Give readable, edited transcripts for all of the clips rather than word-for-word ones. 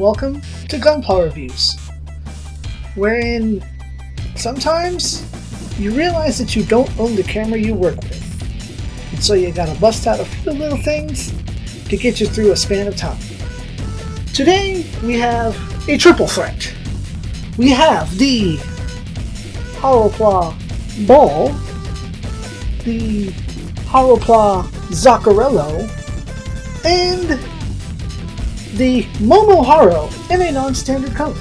welcome to Gunpla Reviews, wherein sometimes you realize that you don't own the camera you work with, and so you gotta bust out a few little things to get you through a span of time. Today we have a triple threat. We have the HaroPla Ball, the HaroPla Zakerello, and the Momoharo in a non-standard color.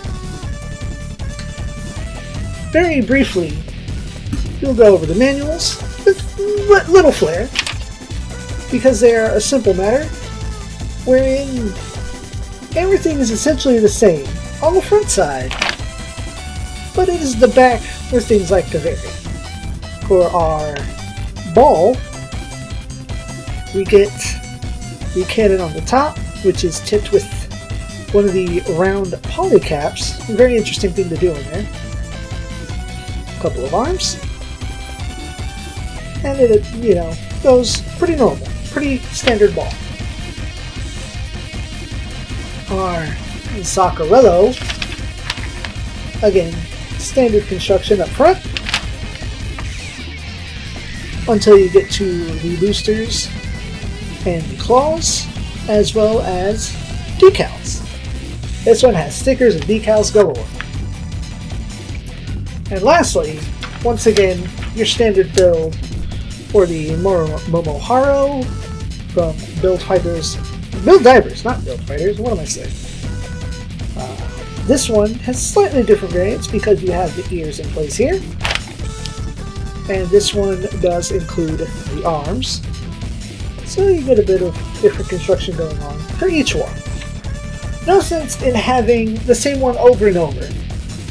Very briefly, we'll go over the manuals with little flair, because they are a simple matter, wherein everything is essentially the same on the front side, but it is the back where things like to vary. For our ball, we get the cannon on the top, which is tipped with one of the round poly caps. A very interesting thing to do in there. A couple of arms. And it, goes pretty normal. Pretty standard ball. Our Zakerello, again, standard construction up front, until you get to the boosters and the claws, as well as decals. This one has stickers and decals galore. And lastly, once again, your standard build for the Momoharo from Build Divers, not Build Fighters, what am I saying? This one has slightly different variants because you have the ears in place here. And this one does include the arms. So you get a bit of different construction going on for each one. No sense in having the same one over and over.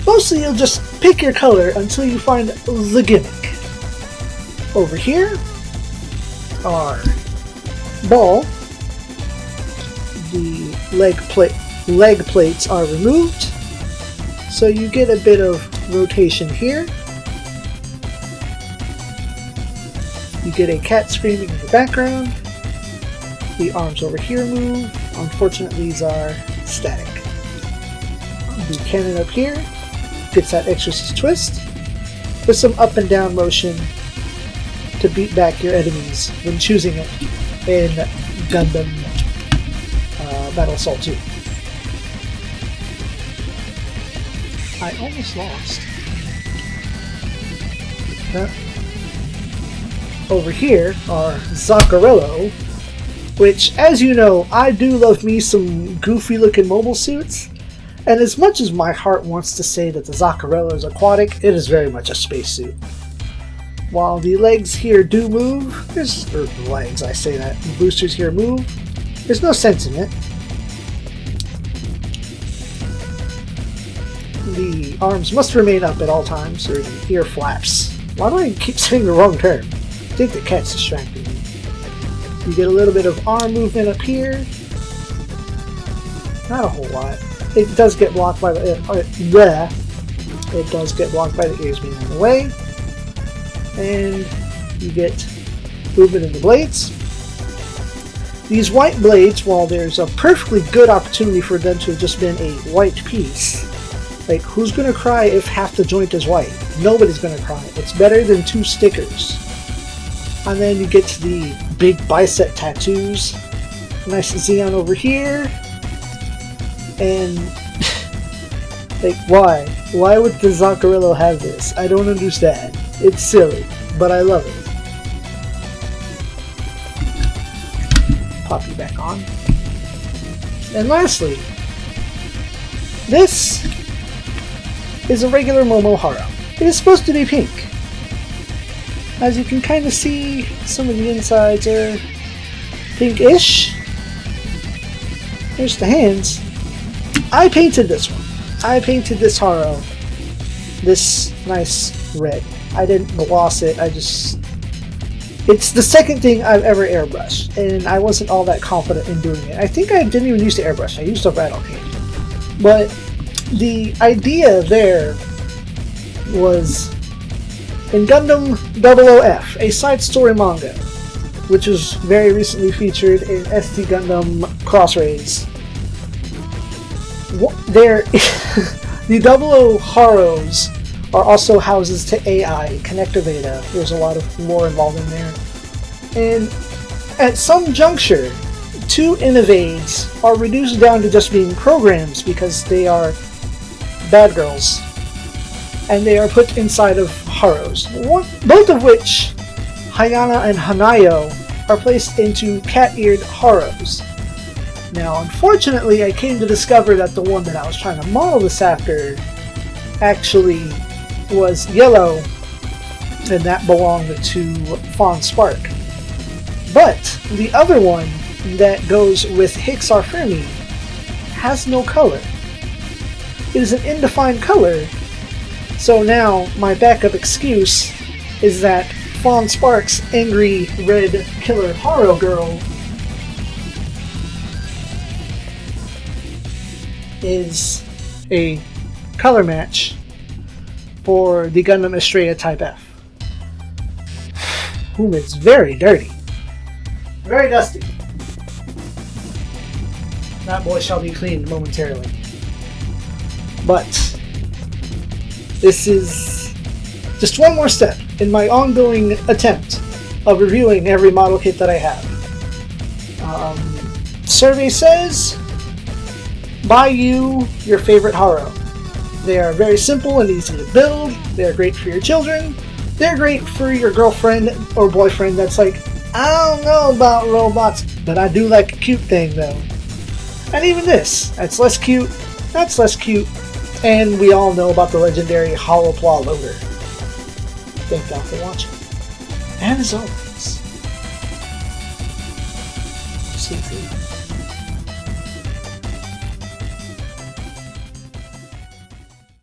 Mostly you'll just pick your color until you find the gimmick. Over here, our ball. The leg plates are removed, so you get a bit of rotation here. You get a cat screaming in the background. The arms over here move. Unfortunately, these are static. The cannon up here gets that exorcist twist with some up and down motion to beat back your enemies when choosing it in Gundam Battle Assault 2. I almost lost. Over here are Zakerello, which, as you know, I do love me some goofy looking mobile suits, and as much as my heart wants to say that the Zakerello is aquatic, it is very much a spacesuit. While the legs here do move, the boosters here move, there's no sense in it. The arms must remain up at all times, or the ear flaps. Why do I keep saying the wrong term? I think the cat's distracting me. You get a little bit of arm movement up here. Not a whole lot. It does get blocked by the ears being in the way. And you get movement in the blades. These white blades, while there's a perfectly good opportunity for them to have just been a white piece, like, who's gonna cry if half the joint is white? Nobody's gonna cry. It's better than two stickers. And then you get to the big bicep tattoos. Nice ZEON over here. And, like, why? Why would the Zakerello have this? I don't understand. It's silly, but I love it. Pop you back on. And lastly, this is a regular Momoharo. It is supposed to be pink. As you can kind of see, some of the insides are pinkish. Here's the hands. I painted this one. I painted this Haro this nice red. I didn't gloss it, it's the second thing I've ever airbrushed, and I wasn't all that confident in doing it. I think I didn't even use the airbrush, I used a rattle can. But the idea there was in Gundam 00F, a side story manga, which was very recently featured in ST Gundam Cross Rays. There, the 00 Haros are also houses to AI, connector data. There's a lot of lore involved in there. And at some juncture, 2 Innovades are reduced down to just being programs because they are bad girls. And they are put inside of Haros. Both of which, Hayana and Hanayo, are placed into cat-eared Haros. Now, unfortunately, I came to discover that the one that I was trying to model this after actually was yellow, and that belonged to Fawn Spark. But the other one that goes with Hixar Fermi has no color. It is an indefined color, so now my backup excuse is that Fawn Spark's angry red killer Haro girl is a color match for the Gundam Estrella Type F, whom is very dirty, very dusty. That boy shall be cleaned momentarily. But this is just one more step in my ongoing attempt of reviewing every model kit that I have. Survey says, buy you your favorite Haro. They are very simple and easy to build. They are great for your children. They're great for your girlfriend or boyfriend that's like, I don't know about robots, but I do like a cute thing though. And even this, that's less cute, that's less cute, and we all know about the legendary HaroPla loader. Thank y'all for watching. And as always, stay free.